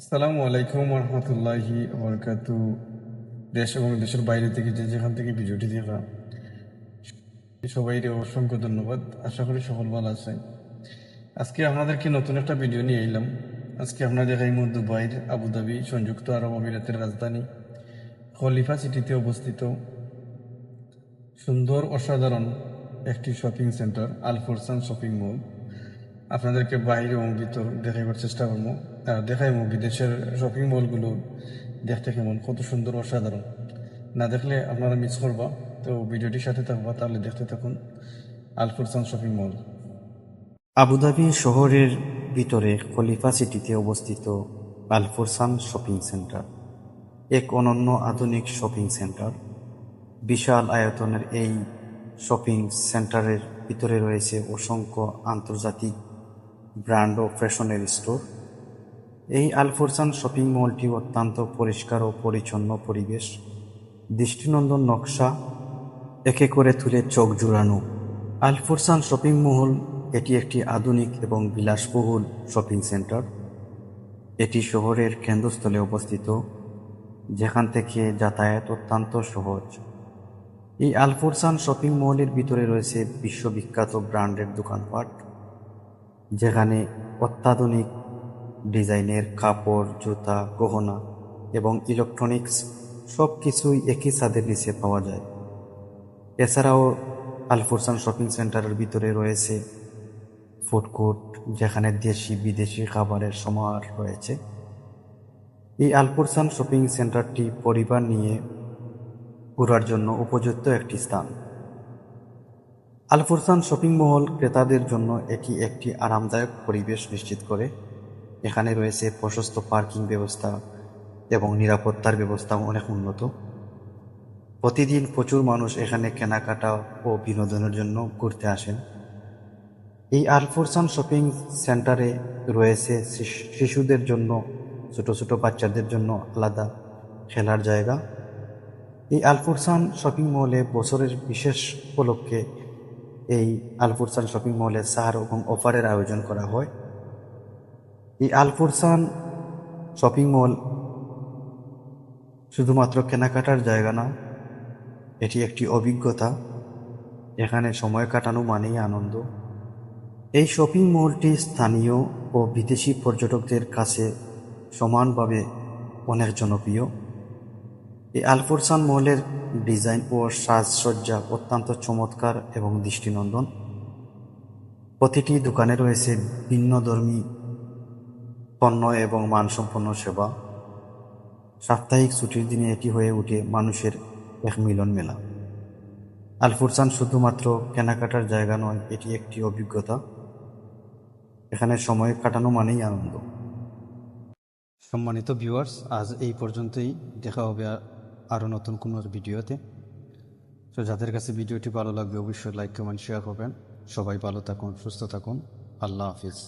আসসালামু আলাইকুম রহমতুল্লাহি বরকাতু। দেশ এবং দেশের বাইরে থেকে যে যেখান থেকে ভিডিওটি দেখা সবাইকে অসংখ্য ধন্যবাদ। আশা করি সকল ভালো আছে। আজকে আপনাদেরকে নতুন একটা ভিডিও নিয়ে এলাম। আজকে আপনারা দেখাই দুবাইয়ের আবুধাবি সংযুক্ত আরব আমিরাতের রাজধানী খলিফা সিটিতে অবস্থিত সুন্দর অসাধারণ একটি শপিং সেন্টার আল ফরসান শপিং মল। আপনাদেরকে বাইরে এবং ভিতর দেখাইবার চেষ্টা করবো। দেখাইবো বিদেশের শপিং মলগুলো দেখতে কেমন, কত সুন্দর অসাধারণ। না দেখলে আপনারা মিস করবা। তো ভিডিওটির সাথে থাকবা, তাহলে দেখতে থাকুন আল ফরসান শপিং মল। আবুধাবি শহরের ভিতরে খলিফা সিটিতে অবস্থিত আল ফরসান শপিং সেন্টার এক অনন্য আধুনিক শপিং সেন্টার। বিশাল আয়তনের এই শপিং সেন্টারের ভিতরে রয়েছে অসংখ্য আন্তর্জাতিক ব্র্যান্ড ও ফ্যাশনের স্টোর। এই আল ফরসান শপিং মলটি অত্যন্ত পরিষ্কার ও পরিচ্ছন্ন পরিবেশ, দৃষ্টিনন্দন নকশা একে করে তুলে চোখ জুড়ানো। আল ফরসান শপিং মল এটি একটি আধুনিক এবং বিলাসবহুল শপিং সেন্টার। এটি শহরের কেন্দ্রস্থলে অবস্থিত, যেখান থেকে যাতায়াত অত্যন্ত সহজ। এই আল ফরসান শপিং মলের ভিতরে রয়েছে বিশ্ববিখ্যাত ব্র্যান্ডের দোকানপাট, যেখানে অত্যাধুনিক ডিজাইনের কাপড়, জুতা, গহনা এবং ইলেকট্রনিক্স সব কিছুই একই ছাদের নিচে পাওয়া যায়। এছাড়াও আল ফরসান শপিং সেন্টারের ভিতরে রয়েছে ফুড কোর্ট, যেখানে দেশি বিদেশি খাবারের সমাহার রয়েছে। এই আল ফরসান শপিং সেন্টারটি পরিবার নিয়ে ঘোরার জন্য উপযুক্ত একটি স্থান। আল ফরসান শপিং মল ক্রেতাদের জন্য এটি একটি আরামদায়ক পরিবেশ নিশ্চিত করে। এখানে রয়েছে প্রশস্ত পার্কিং ব্যবস্থা এবং নিরাপত্তার ব্যবস্থা অনেক উন্নত। প্রতিদিন প্রচুর মানুষ এখানে কেনাকাটা ও বিনোদনের জন্য ঘুরতে আসেন। এই আল ফরসান শপিং সেন্টারে রয়েছে শিশুদের জন্য, ছোট ছোট বাচ্চাদের জন্য আলাদা খেলার জায়গা। এই আল ফরসান শপিং মলে বছরের বিশেষ উপলক্ষে এই আল ফরসান শপিং মলে ছাড় এবং অফারের আয়োজন করা হয়। এই আল ফরসান শপিং মল শুধুমাত্র কেনাকাটার জায়গা না, এটি একটি অভিজ্ঞতা। এখানে সময় কাটানো মানেই আনন্দ। এই শপিং মলটি স্থানীয় ও বিদেশি পর্যটকদের কাছে সমানভাবে অনেক জনপ্রিয়। এই আল ফরসান মলের ডিজাইন ও সাজসজ্জা অত্যন্ত চমৎকার এবং দৃষ্টিনন্দন। প্রতিটি দোকানে রয়েছে ভিন্নধর্মী পণ্য এবং মানসম্পন্ন সেবা। সাপ্তাহিক ছুটির দিনে এটি হয়ে ওঠে মানুষের এক মিলন মেলা। আল ফরসান শুধুমাত্র কেনাকাটার জায়গা নয়, এটি একটি অভিজ্ঞতা। এখানে সময় কাটানো মানেই আনন্দ। সম্মানিত ভিউয়ার্স, আজ এই পর্যন্তই। দেখা হবে আরও নতুন কোনো ভিডিওতে। তো যাদের কাছে ভিডিওটি ভালো লাগবে অবশ্যই লাইক, কমেন্ট, শেয়ার করবেন। সবাই ভালো থাকুন, সুস্থ থাকুন। আল্লাহ হাফিজ।